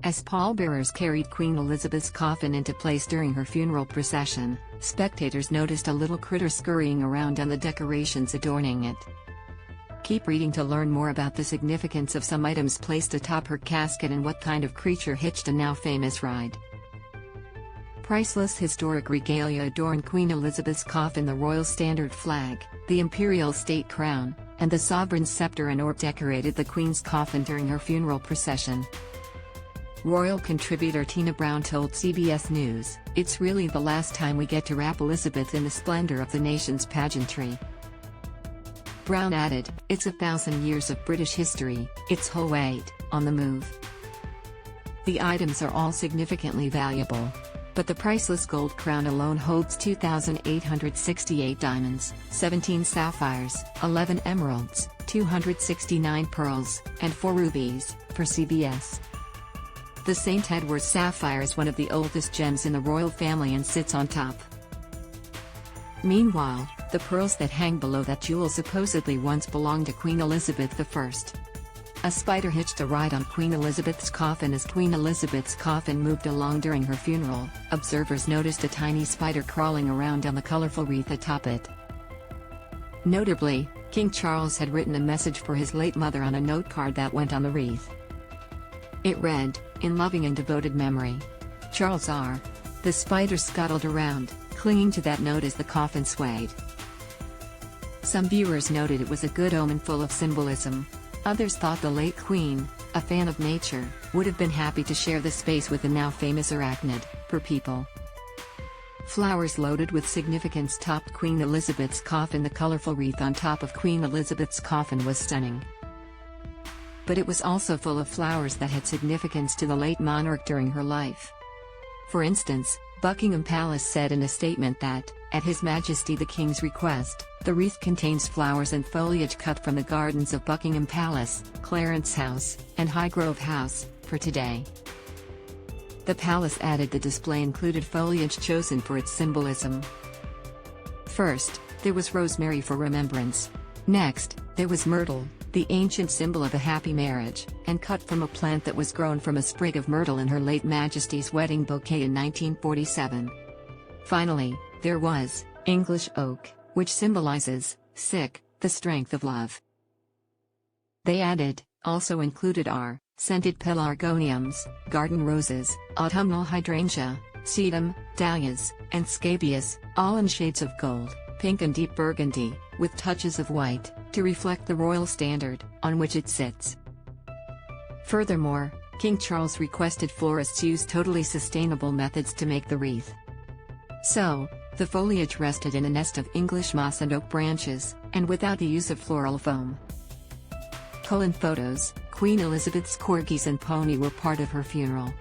As pallbearers carried Queen Elizabeth's coffin into place during her funeral procession, spectators noticed a little critter scurrying around on the decorations adorning it. Keep reading to learn more about the significance of some items placed atop her casket and what kind of creature hitched a now famous ride. Priceless historic regalia adorned Queen Elizabeth's coffin. The royal standard flag, the Imperial State Crown, and the sovereign's sceptre and orb decorated the Queen's coffin during her funeral procession. Royal contributor Tina Brown told CBS News, "It's really the last time we get to wrap Elizabeth in the splendor of the nation's pageantry." Brown added, "It's 1,000 years of British history, its whole weight, on the move." The items are all significantly valuable. But the priceless gold crown alone holds 2,868 diamonds, 17 sapphires, 11 emeralds, 269 pearls, and 4 rubies, for CBS. The St. Edward sapphire is one of the oldest gems in the royal family and sits on top. Meanwhile, the pearls that hang below that jewel supposedly once belonged to Queen Elizabeth I. A spider hitched a ride on Queen Elizabeth's coffin. As Queen Elizabeth's coffin moved along during her funeral, observers noticed a tiny spider crawling around on the colorful wreath atop it. Notably, King Charles had written a message for his late mother on a note card that went on the wreath. It read, "In loving and devoted memory, Charles R." The spider scuttled around, clinging to that note as the coffin swayed. Some viewers noted it was a good omen full of symbolism. Others thought the late Queen, a fan of nature, would have been happy to share the space with the now famous arachnid, per people. Flowers loaded with significance topped Queen Elizabeth's coffin. The colorful wreath on top of Queen Elizabeth's coffin was stunning. But it was also full of flowers that had significance to the late monarch during her life. For instance, Buckingham Palace said in a statement that, at His Majesty the King's request, the wreath contains flowers and foliage cut from the gardens of Buckingham Palace, Clarence House, and Highgrove House, for today. The palace added the display included foliage chosen for its symbolism. First, there was rosemary for remembrance. Next, there was myrtle, the ancient symbol of a happy marriage, and cut from a plant that was grown from a sprig of myrtle in Her late Majesty's wedding bouquet in 1947. Finally, there was English oak, which symbolizes the strength of love. They added, also included are scented pelargoniums, garden roses, autumnal hydrangea, sedum, dahlias, and scabious, all in shades of gold, pink and deep burgundy, with touches of white, to reflect the royal standard, on which it sits. Furthermore, King Charles requested florists use totally sustainable methods to make the wreath. So, the foliage rested in a nest of English moss and oak branches, and without the use of floral foam. Photos, Queen Elizabeth's corgis and pony were part of her funeral.